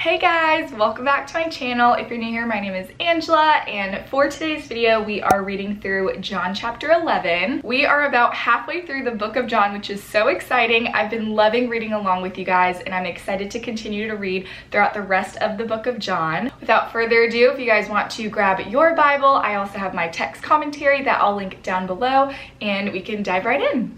Hey guys, welcome back to my channel. If you're new here, my name is Angela, and for today's video, we are reading through John chapter 11. We are about halfway through the book of John, which is so exciting. I've been loving reading along with you guys, and I'm excited to continue to read throughout the rest of the book of John. Without further ado, if you guys want to grab your Bible, I also have my text commentary that I'll link down below, and we can dive right in.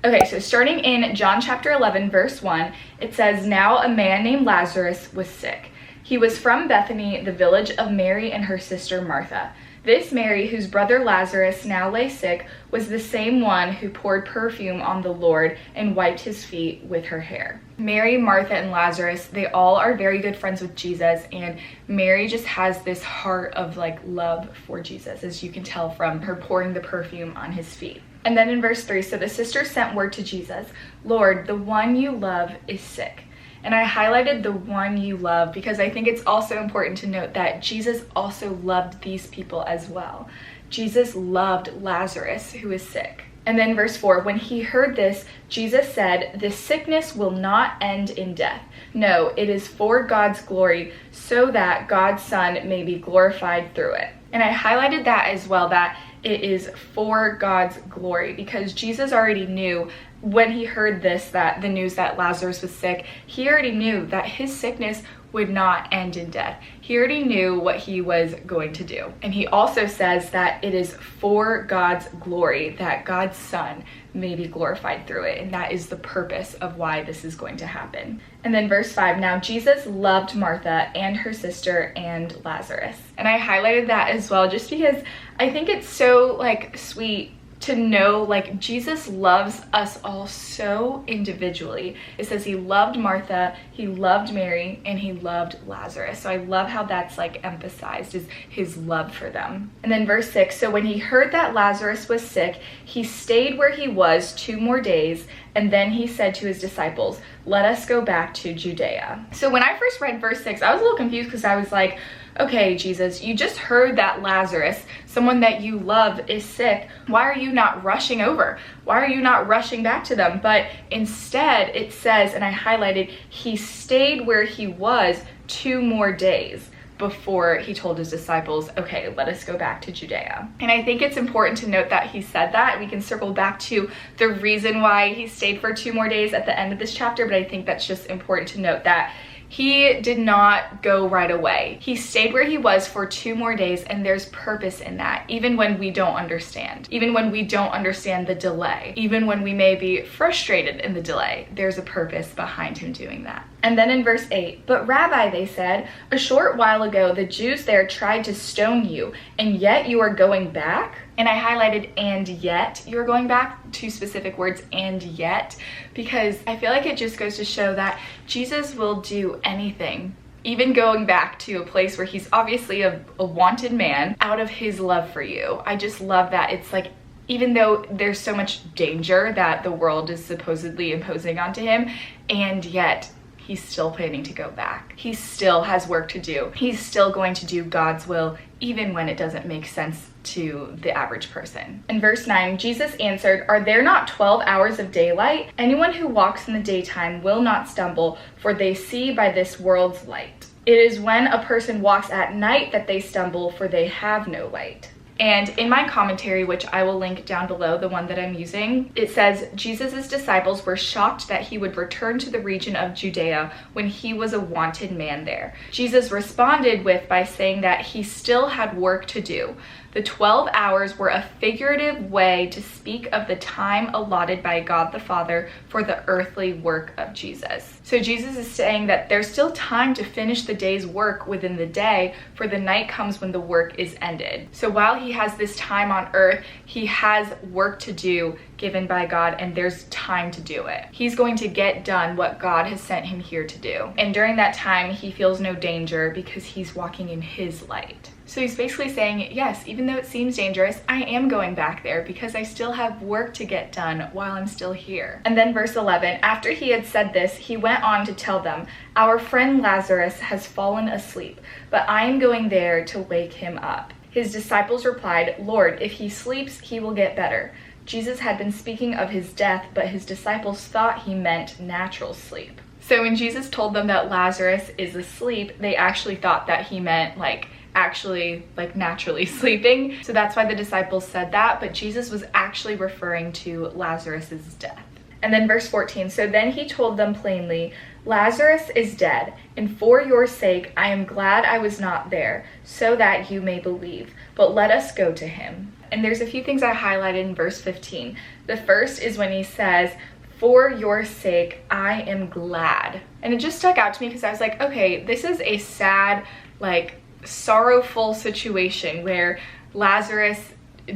Okay, so starting in John chapter 11, verse 1, it says, "Now a man named Lazarus was sick. He was from Bethany, the village of Mary and her sister Martha. This Mary, whose brother Lazarus now lay sick, was the same one who poured perfume on the Lord and wiped his feet with her hair." Mary, Martha, and Lazarus, they all are very good friends with Jesus, and Mary just has this heart of love for Jesus, as you can tell from her pouring the perfume on his feet. And then in verse 3, so the sisters sent word to Jesus, "Lord, the one you love is sick." And I highlighted the one you love because I think it's also important to note that Jesus also loved these people as well. Jesus loved Lazarus, who is sick. And then verse 4, when he heard this, Jesus said, "This sickness will not end in death. No, it is for God's glory, so that God's Son may be glorified through it." And I highlighted that as well, that it is for God's glory, because Jesus already knew when he heard this, that the news that Lazarus was sick, he already knew that his sickness would not end in death. He already knew what he was going to do. And he also says that it is for God's glory, that God's Son may be glorified through it. And that is the purpose of why this is going to happen. And then verse 5, now Jesus loved Martha and her sister and Lazarus. And I highlighted that as well, just because I think it's so sweet to know Jesus loves us all so individually. It says he loved Martha, he loved Mary, and he loved Lazarus. So I love how that's emphasized, is his love for them. And then verse 6, so when he heard that Lazarus was sick, he stayed where he was 2 more days, and then he said to his disciples, "Let us go back to Judea." So when I first read verse 6, I was a little confused, because I was like, okay, Jesus, you just heard that Lazarus, someone that you love, is sick. Why are you not rushing over? Why are you not rushing back to them? But instead it says, and I highlighted, he stayed where he was 2 more days before he told his disciples, okay, let us go back to Judea. And I think it's important to note that he said that. We can circle back to the reason why he stayed for 2 more days at the end of this chapter, but I think that's just important to note that he did not go right away. He stayed where he was for 2 more days, and there's purpose in that, even when we don't understand. Even when we don't understand the delay. Even when we may be frustrated in the delay, there's a purpose behind him doing that. And then in verse 8, but Rabbi, they said, a short while ago the Jews there tried to stone you, and yet you are going back? And I highlighted, and yet you're going back, 2 specific words, and yet, because I feel like it just goes to show that Jesus will do anything, even going back to a place where he's obviously a wanted man, out of his love for you. I just love that. It's even though there's so much danger that the world is supposedly imposing onto him, and yet he's still planning to go back. He still has work to do. He's still going to do God's will, even when it doesn't make sense to the average person. In verse 9, Jesus answered, "Are there not 12 hours of daylight? Anyone who walks in the daytime will not stumble, for they see by this world's light. It is when a person walks at night that they stumble, for they have no light." And in my commentary, which I will link down below, the one that I'm using, it says, Jesus' disciples were shocked that he would return to the region of Judea when he was a wanted man there. Jesus responded by saying that he still had work to do. The 12 hours were a figurative way to speak of the time allotted by God the Father for the earthly work of Jesus. So Jesus is saying that there's still time to finish the day's work within the day, for the night comes when the work is ended. So while he has this time on earth, he has work to do given by God, and there's time to do it. He's going to get done what God has sent him here to do. And during that time, he feels no danger because he's walking in his light. So he's basically saying, yes, even though it seems dangerous, I am going back there because I still have work to get done while I'm still here. And then verse 11, after he had said this, he went on to tell them, "Our friend Lazarus has fallen asleep, but I am going there to wake him up." His disciples replied, "Lord, if he sleeps, he will get better." Jesus had been speaking of his death, but his disciples thought he meant natural sleep. So when Jesus told them that Lazarus is asleep, they actually thought that he meant actually naturally sleeping. So that's why the disciples said that, but Jesus was actually referring to Lazarus's death. And then verse 14, so then he told them plainly, Lazarus is dead, and for your sake I am glad I was not there, so that you may believe. But let us go to him. And there's a few things I highlighted in verse 15. The first is when he says, for your sake, I am glad. And it just stuck out to me because I was like, okay, this is a sad, sorrowful situation where Lazarus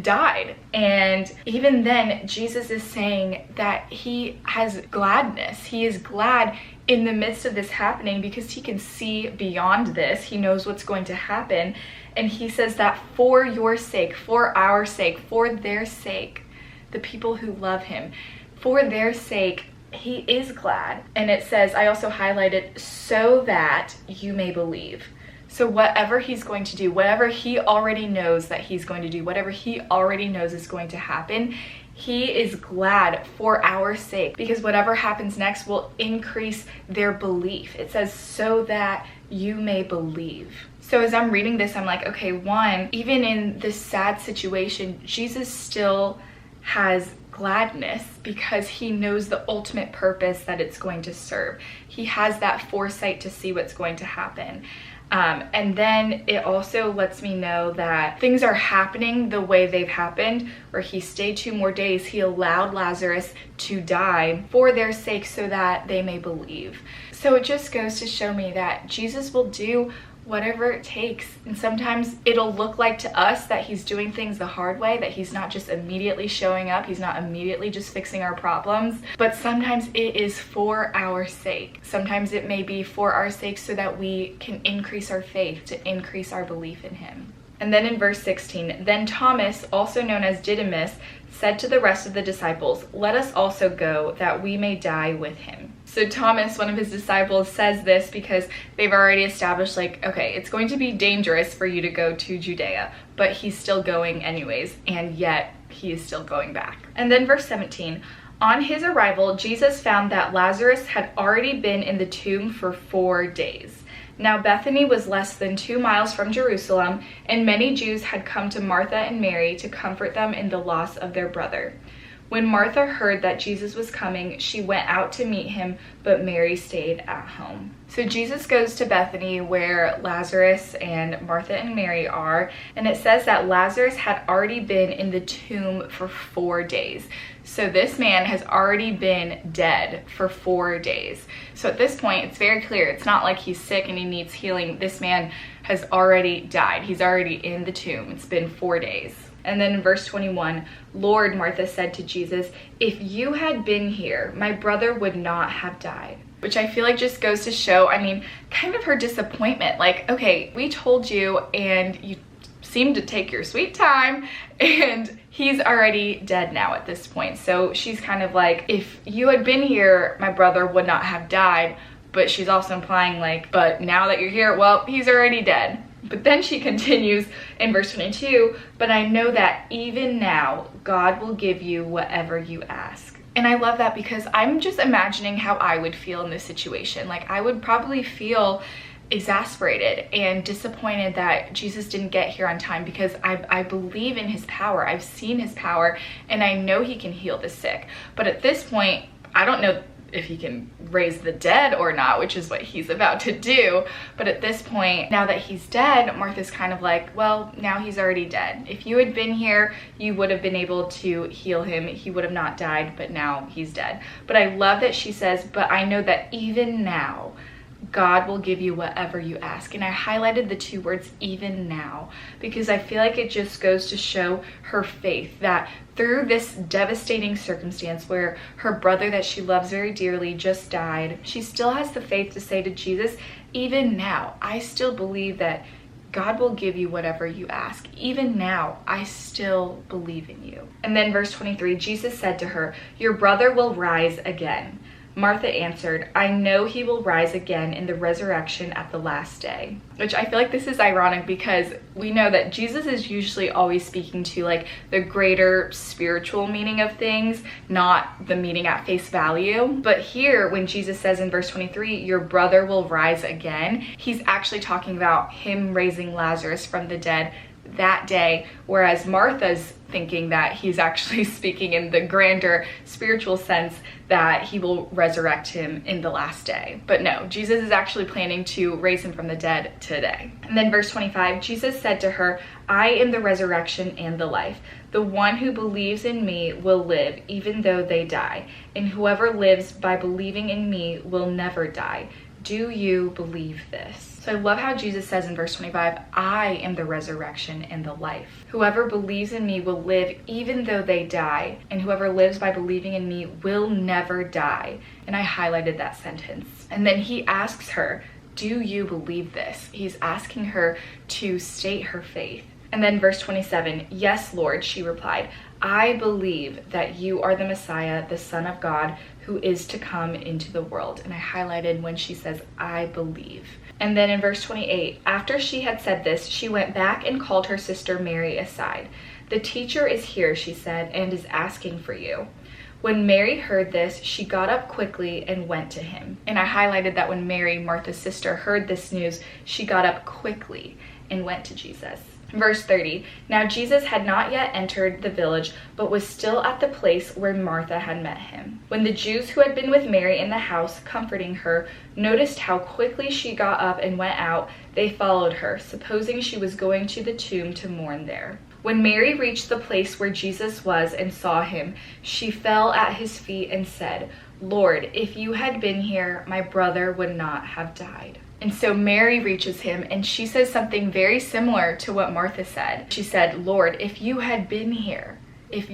died. And even then, Jesus is saying that he has gladness. He is glad in the midst of this happening because he can see beyond this. He knows what's going to happen. And he says that for your sake, for our sake, for their sake, the people who love him, for their sake, he is glad. And it says, I also highlighted, so that you may believe. So whatever he's going to do, whatever he already knows that he's going to do, whatever he already knows is going to happen, he is glad for our sake, because whatever happens next will increase their belief. It says, so that you may believe. So as I'm reading this, I'm like, okay, one, even in this sad situation, Jesus still has gladness because he knows the ultimate purpose that it's going to serve. He has that foresight to see what's going to happen. And then it also lets me know that things are happening the way they've happened, where he stayed 2 more days. He allowed Lazarus to die for their sake so that they may believe. So it just goes to show me that Jesus will do whatever it takes. And sometimes it'll look like to us that he's doing things the hard way, that he's not just immediately showing up, he's not immediately just fixing our problems, but sometimes it is for our sake. Sometimes it may be for our sake so that we can increase our faith, to increase our belief in him. And then in verse 16, then Thomas, also known as Didymus, said to the rest of the disciples, let us also go, that we may die with him. So Thomas, one of his disciples, says this because they've already established, okay, it's going to be dangerous for you to go to Judea, but he's still going anyways, and yet he is still going back. And then verse 17, on his arrival, Jesus found that Lazarus had already been in the tomb for 4 days. Now Bethany was less than 2 miles from Jerusalem, and many Jews had come to Martha and Mary to comfort them in the loss of their brother. When Martha heard that Jesus was coming, she went out to meet him, but Mary stayed at home. So Jesus goes to Bethany where Lazarus and Martha and Mary are, and it says that Lazarus had already been in the tomb for 4 days. So this man has already been dead for 4 days. So at this point, it's very clear. It's not like he's sick and he needs healing. This man has already died. He's already in the tomb. It's been 4 days. And then in verse 21, Lord, Martha said to Jesus, if you had been here, my brother would not have died. Which I feel like just goes to show, kind of her disappointment. Okay, we told you and you seemed to take your sweet time, and he's already dead now at this point. So she's kind of like, if you had been here, my brother would not have died. But she's also implying but now that you're here, well, he's already dead. But then she continues in verse 22, but I know that even now, God will give you whatever you ask. And I love that because I'm just imagining how I would feel in this situation. I would probably feel exasperated and disappointed that Jesus didn't get here on time, because I believe in his power. I've seen his power and I know he can heal the sick. But at this point, I don't know if he can raise the dead or not, which is what he's about to do. But at this point, now that he's dead, Martha's kind of like, well, now he's already dead. If you had been here, you would have been able to heal him. He would have not died, but now he's dead. But I love that she says, but I know that even now, God will give you whatever you ask. And I highlighted the 2 words, even now, because I feel like it just goes to show her faith that through this devastating circumstance where her brother that she loves very dearly just died, she still has the faith to say to Jesus, even now, I still believe that God will give you whatever you ask. Even now, I still believe in you. And then verse 23, Jesus said to her, your brother will rise again. Martha answered, I know he will rise again in the resurrection at the last day. Which I feel like this is ironic because we know that Jesus is usually always speaking to like the greater spiritual meaning of things, not the meaning at face value. But here, when Jesus says in verse 23, your brother will rise again, he's actually talking about him raising Lazarus from the dead that day, whereas Martha's thinking that he's actually speaking in the grander spiritual sense that he will resurrect him in the last day. But no, Jesus is actually planning to raise him from the dead today. And then verse 25, Jesus said to her, I am the resurrection and the life. The one who believes in me will live even though they die, and whoever lives by believing in me will never die. Do you believe this? So I love how Jesus says in verse 25, I am the resurrection and the life. Whoever believes in me will live even though they die, and whoever lives by believing in me will never die. And I highlighted that sentence. And then he asks her, do you believe this? He's asking her to state her faith. And then verse 27, yes, Lord, she replied, I believe that you are the Messiah, the Son of God, who is to come into the world. And I highlighted when she says, I believe. And then in verse 28, after she had said this, she went back and called her sister Mary aside. The teacher is here, she said, and is asking for you. When Mary heard this, she got up quickly and went to him. And I highlighted that when Mary, Martha's sister, heard this news, she got up quickly and went to Jesus. Verse 30, now Jesus had not yet entered the village, but was still at the place where Martha had met him. When the Jews who had been with Mary in the house, comforting her, noticed how quickly she got up and went out, they followed her, supposing she was going to the tomb to mourn there. When Mary reached the place where Jesus was and saw him, she fell at his feet and said, Lord, if you had been here, my brother would not have died. And so Mary reaches him and she says something very similar to what Martha said. She said, Lord, if you had been here, if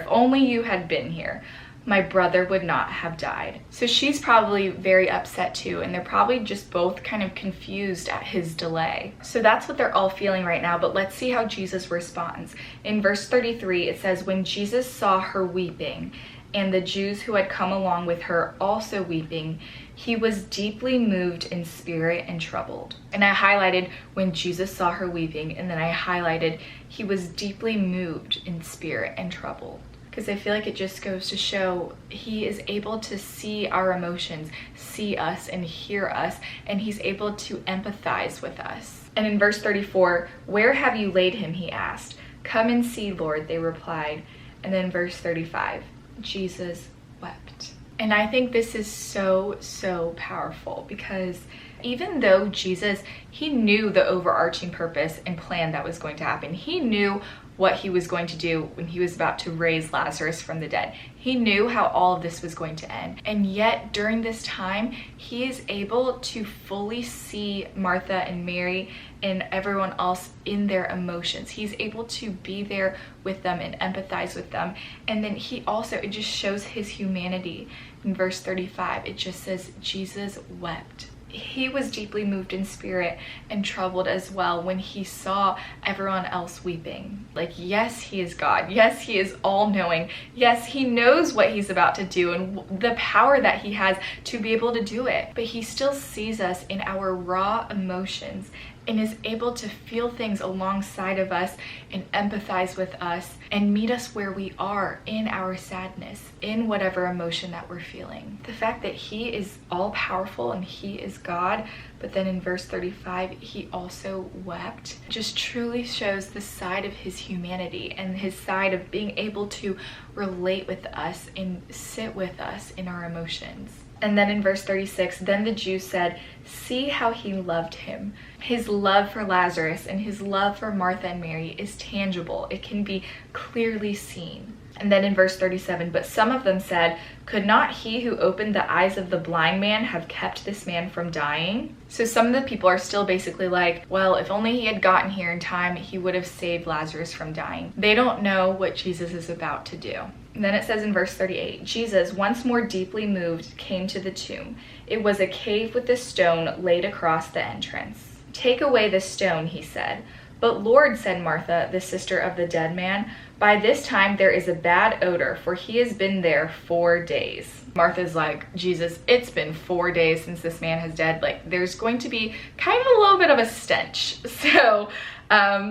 only you had been here, my brother would not have died. So she's probably very upset too, and they're probably just both kind of confused at his delay. So that's what they're all feeling right now, but let's see how Jesus responds. In verse 33, it says, when Jesus saw her weeping, and the Jews who had come along with her also weeping, he was deeply moved in spirit and troubled. And I highlighted when Jesus saw her weeping, and then I highlighted he was deeply moved in spirit and troubled. Because I feel like it just goes to show he is able to see our emotions, see us and hear us, and he's able to empathize with us. And in verse 34, where have you laid him, he asked. Come and see, Lord, they replied. And then verse 35, Jesus wept. And I think this is so powerful because even though Jesus, he knew the overarching purpose and plan that was going to happen. He knew what he was going to do when he was about to raise Lazarus from the dead. He knew how all of this was going to end. And yet during this time, he is able to fully see Martha and Mary and everyone else in their emotions. He's able to be there with them and empathize with them. And then he also, it just shows his humanity. In verse 35, it just says, Jesus wept. He was deeply moved in spirit and troubled as well when he saw everyone else weeping. Like, yes, he is God. Yes, he is all-knowing. Yes, he knows what he's about to do and the power that he has to be able to do it. But he still sees us in our raw emotions and is able to feel things alongside of us and empathize with us and meet us where we are in our sadness, in whatever emotion that we're feeling. The fact that he is all powerful and he is God, but then in verse 35, he also wept, just truly shows the side of his humanity and his side of being able to relate with us and sit with us in our emotions. And then in verse 36, then the Jews said, see how he loved him. His love for Lazarus and his love for Martha and Mary is tangible. It can be clearly seen. And then in verse 37, but some of them said, could not he who opened the eyes of the blind man have kept this man from dying? So some of the people are still basically like, well, if only he had gotten here in time, he would have saved Lazarus from dying. They don't know what Jesus is about to do. And then it says in verse 38, Jesus, once more deeply moved, came to the tomb. It was a cave with a stone laid across the entrance. Take away the stone, he said. But Lord, said Martha, the sister of the dead man, By this time there is a bad odor, for he has been there 4 days. Martha's like, Jesus, it's been 4 days since this man has died. Like, there's going to be kind of a little bit of a stench. So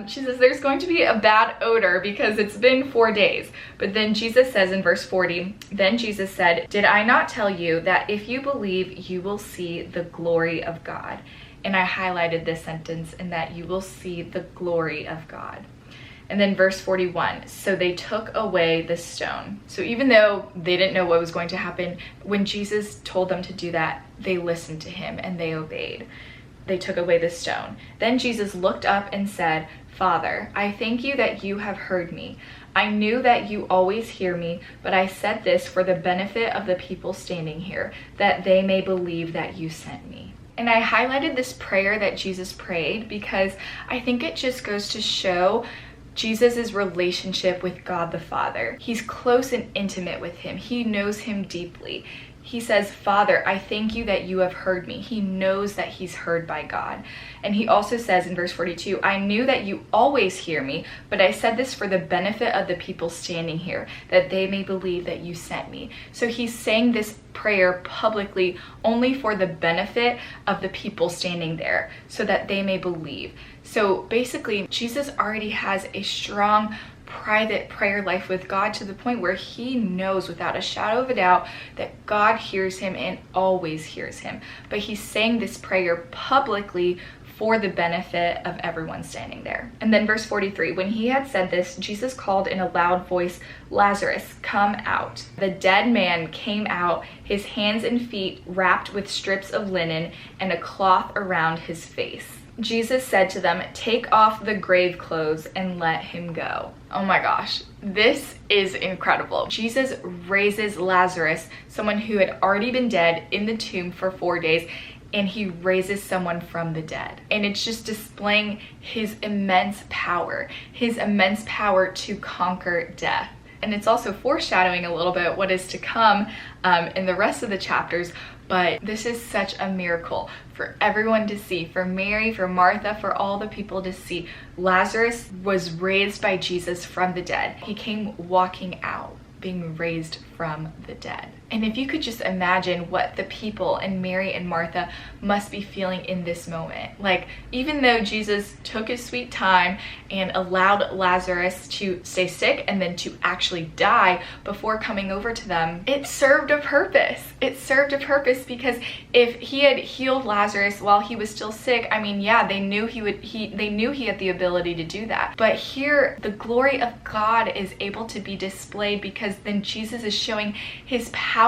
she says there's going to be a bad odor because it's been 4 days. But then Jesus says in verse 40, then Jesus said, did I not tell you that if you believe, you will see the glory of God? And I highlighted this sentence, in that you will see the glory of God. And then verse 41, so they took away the stone. So even though they didn't know what was going to happen, when Jesus told them to do that, they listened to him and they obeyed. They took away the stone. Then Jesus looked up and said, Father, I thank you that you have heard me. I knew that you always hear me, but I said this for the benefit of the people standing here, that they may believe that you sent me. And I highlighted this prayer that Jesus prayed because I think it just goes to show Jesus' relationship with God the Father. He's close and intimate with him. He knows him deeply. He says, Father, I thank you that you have heard me. He knows that he's heard by God. And he also says in verse 42, I knew that you always hear me, but I said this for the benefit of the people standing here, that they may believe that you sent me. So he's saying this prayer publicly only for the benefit of the people standing there, so that they may believe. So basically, Jesus already has a strong private prayer life with God, to the point where he knows without a shadow of a doubt that God hears him and always hears him. But he's saying this prayer publicly for the benefit of everyone standing there. And then verse 43, when he had said this, Jesus called in a loud voice, Lazarus, come out. The dead man came out, his hands and feet wrapped with strips of linen and a cloth around his face. Jesus said to them, take off the grave clothes and let him go. Oh my gosh, this is incredible. Jesus raises Lazarus, someone who had already been dead in the tomb for 4 days, and he raises someone from the dead. And it's just displaying his immense power to conquer death. And it's also foreshadowing a little bit what is to come in the rest of the chapters. But this is such a miracle for everyone to see, for Mary, for Martha, for all the people to see. Lazarus was raised by Jesus from the dead. He came walking out, being raised from the dead. And if you could just imagine what the people and Mary and Martha must be feeling in this moment. Like, even though Jesus took his sweet time and allowed Lazarus to stay sick and then to actually die before coming over to them, it served a purpose. It served a purpose, because if he had healed Lazarus while he was still sick, I mean, yeah, they knew he had the ability to do that. But here, the glory of God is able to be displayed, because then Jesus is showing his power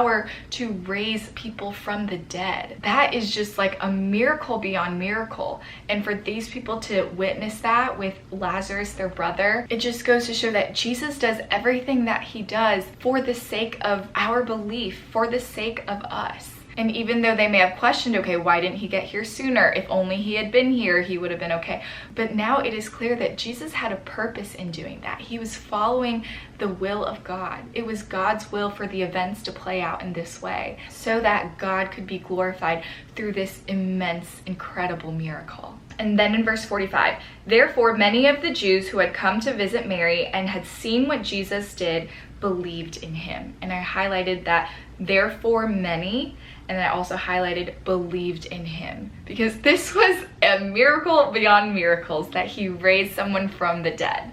to raise people from the dead. That is just like a miracle beyond miracle. And for these people to witness that with Lazarus, their brother, it just goes to show that Jesus does everything that he does for the sake of our belief, for the sake of us. And even though they may have questioned, okay, why didn't he get here sooner? If only he had been here, he would have been okay. But now it is clear that Jesus had a purpose in doing that. He was following the will of God. It was God's will for the events to play out in this way, so that God could be glorified through this immense, incredible miracle. And then in verse 45, therefore many of the Jews who had come to visit Mary and had seen what Jesus did believed in him. And I highlighted that therefore many, and I also highlighted believed in him, because this was a miracle beyond miracles that he raised someone from the dead.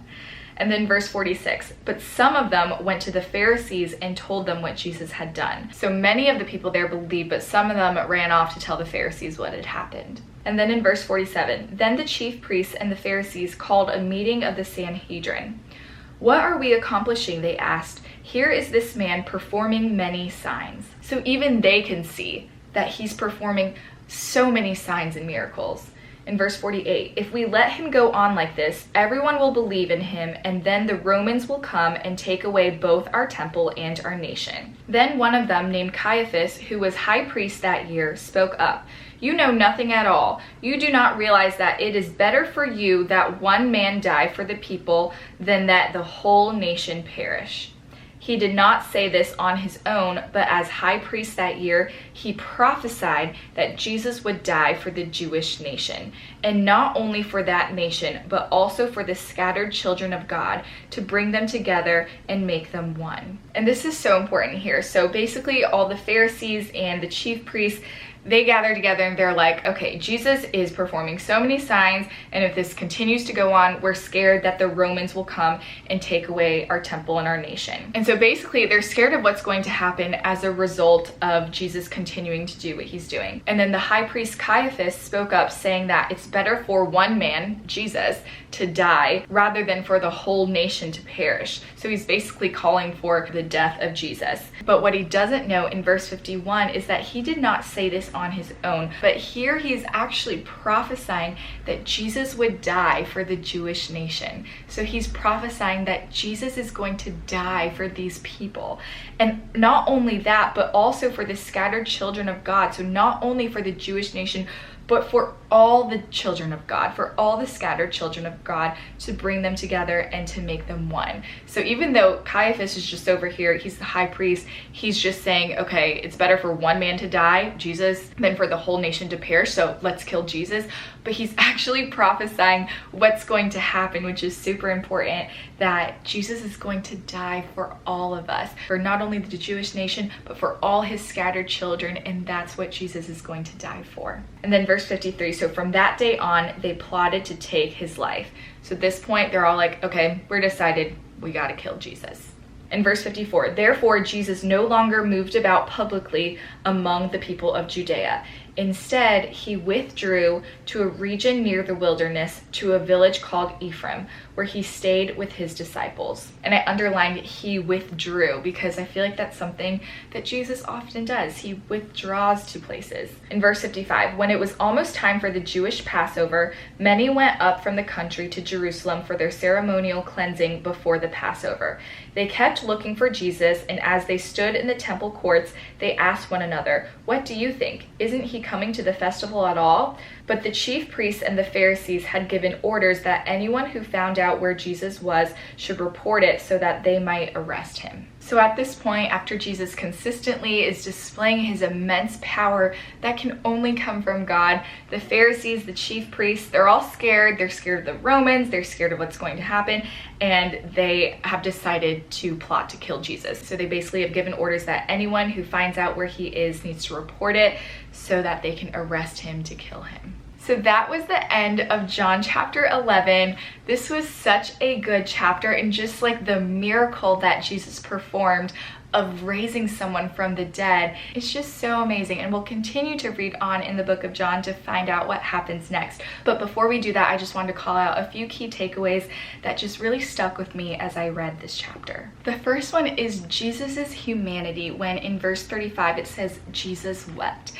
And then verse 46, but some of them went to the Pharisees and told them what Jesus had done. So many of the people there believed, but some of them ran off to tell the Pharisees what had happened. And then in verse 47, then the chief priests and the Pharisees called a meeting of the Sanhedrin. What are we accomplishing? They asked. Here is this man performing many signs. So even they can see that he's performing so many signs and miracles. In verse 48, if we let him go on like this, everyone will believe in him, and then the Romans will come and take away both our temple and our nation. Then one of them, named Caiaphas, who was high priest that year, spoke up. You know nothing at all. You do not realize that it is better for you that one man die for the people than that the whole nation perish. He did not say this on his own, but as high priest that year, he prophesied that Jesus would die for the Jewish nation, and not only for that nation, but also for the scattered children of God, to bring them together and make them one. And this is so important here. So basically, all the Pharisees and the chief priests, they gather together and they're like, okay, Jesus is performing so many signs, and if this continues to go on, we're scared that the Romans will come and take away our temple and our nation. And so basically, they're scared of what's going to happen as a result of Jesus continuing to do what he's doing. And then the high priest Caiaphas spoke up, saying that it's better for one man, Jesus, to die rather than for the whole nation to perish. So he's basically calling for the death of Jesus. But what he doesn't know in verse 51 is that he did not say this on his own, but here he's actually prophesying that Jesus would die for the Jewish nation. So he's prophesying that Jesus is going to die for these people. And not only that, but also for the scattered children of God. So not only for the Jewish nation, but for all the children of God, for all the scattered children of God, to bring them together and to make them one. So even though Caiaphas is just over here, he's the high priest, he's just saying, okay, it's better for one man to die, Jesus, than for the whole nation to perish, so let's kill Jesus. But he's actually prophesying what's going to happen, which is super important, that Jesus is going to die for all of us, for not only the Jewish nation, but for all his scattered children, and that's what Jesus is going to die for. And then verse 53, so from that day on, they plotted to take his life. So at this point, they're all like, okay, we're decided, we gotta kill Jesus. In verse 54, therefore Jesus no longer moved about publicly among the people of Judea. Instead, he withdrew to a region near the wilderness, to a village called Ephraim, where he stayed with his disciples. And I underlined he withdrew because I feel like that's something that Jesus often does. He withdraws to places. In verse 55, when it was almost time for the Jewish Passover, many went up from the country to Jerusalem for their ceremonial cleansing before the Passover. They kept looking for Jesus, and as they stood in the temple courts, they asked one another, "What do you think? Isn't he coming to the festival at all?" But the chief priests and the Pharisees had given orders that anyone who found out where Jesus was should report it so that they might arrest him. So at this point, after Jesus consistently is displaying his immense power that can only come from God, the Pharisees, the chief priests, they're all scared. They're scared of the Romans. They're scared of what's going to happen. And they have decided to plot to kill Jesus. So they basically have given orders that anyone who finds out where he is needs to report it so that they can arrest him to kill him. So that was the end of John chapter 11. This was such a good chapter, and just like the miracle that Jesus performed of raising someone from the dead, it's just so amazing. And we'll continue to read on in the book of John to find out what happens next. But before we do that, I just wanted to call out a few key takeaways that just really stuck with me as I read this chapter. The first one is Jesus's humanity, when in verse 35 it says Jesus wept.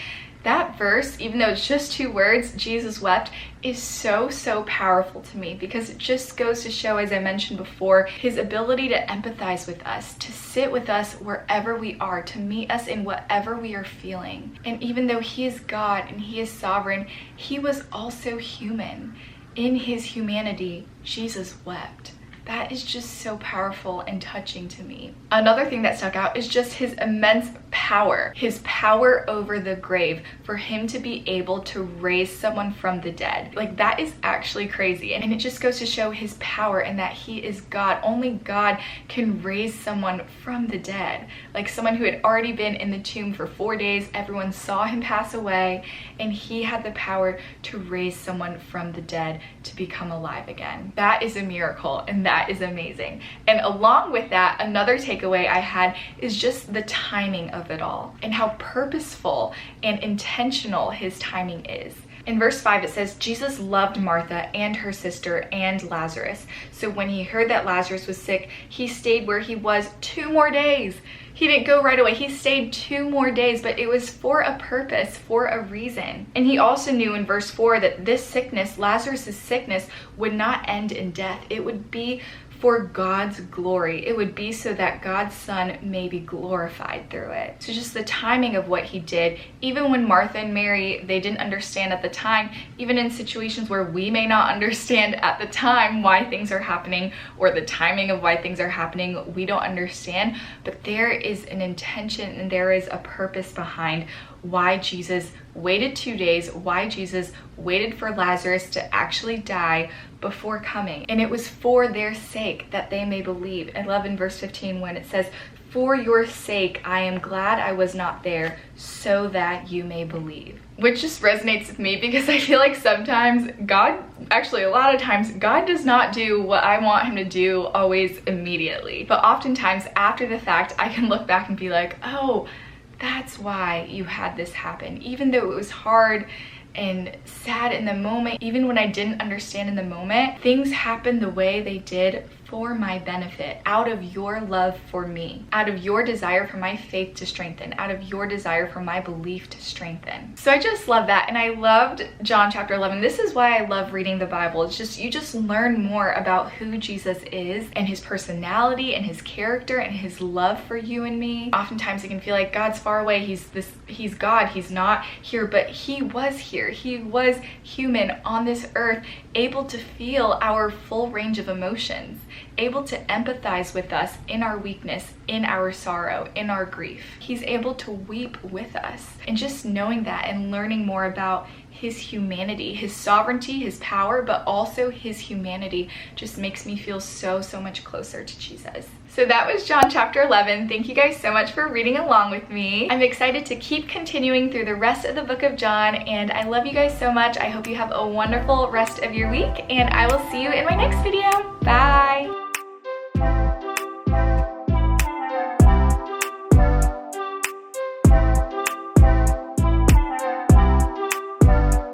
That verse, even though it's just 2 words, Jesus wept, is so powerful to me, because it just goes to show, as I mentioned before, his ability to empathize with us, to sit with us wherever we are, to meet us in whatever we are feeling. And even though he is God and he is sovereign, he was also human. In his humanity, Jesus wept. That is just so powerful and touching to me. Another thing that stuck out is just his immense power, his power over the grave, for him to be able to raise someone from the dead. Like, that is actually crazy. And it just goes to show his power and that he is God. Only God can raise someone from the dead. Like someone who had already been in the tomb for 4 days, everyone saw him pass away, and he had the power to raise someone from the dead to become alive again. That is a miracle, and that is amazing. And along with that, another takeaway I had is just the timing of it all and how purposeful and intentional his timing is. In verse 5, it says, Jesus loved Martha and her sister and Lazarus. So when he heard that Lazarus was sick, he stayed where he was 2 more days. He didn't go right away. He stayed 2 more days, but it was for a purpose, for a reason. And he also knew in verse 4 that this sickness, Lazarus' sickness, would not end in death. It would be for God's glory. It would be so that God's Son may be glorified through it. So just the timing of what he did, even when Martha and Mary, they didn't understand at the time, even in situations where we may not understand at the time why things are happening or the timing of why things are happening, we don't understand, but there is an intention and there is a purpose behind why Jesus waited 2 days, why Jesus waited for Lazarus to actually die before coming. And it was for their sake that they may believe. I love in verse 15 when it says, "For your sake, I am glad I was not there, so that you may believe." Which just resonates with me because I feel like sometimes actually a lot of times, God does not do what I want him to do always immediately. But oftentimes after the fact, I can look back and be like, oh, that's why you had this happen. Even though it was hard and sad in the moment, even when I didn't understand in the moment, things happened the way they did for my benefit, out of your love for me, out of your desire for my faith to strengthen, out of your desire for my belief to strengthen. So I just love that. And I loved John chapter 11. This is why I love reading the Bible. It's just, you just learn more about who Jesus is and his personality and his character and his love for you and me. Oftentimes it can feel like God's far away. He's God. He's not here, but he was here. He was human on this earth, able to feel our full range of emotions, able to empathize with us in our weakness, in our sorrow, in our grief. He's able to weep with us. And just knowing that and learning more about his humanity, his sovereignty, his power, but also his humanity just makes me feel so much closer to Jesus. So that was John chapter 11. Thank you guys so much for reading along with me. I'm excited to keep continuing through the rest of the book of John, and I love you guys so much. I hope you have a wonderful rest of your week, and I will see you in my next video. Bye!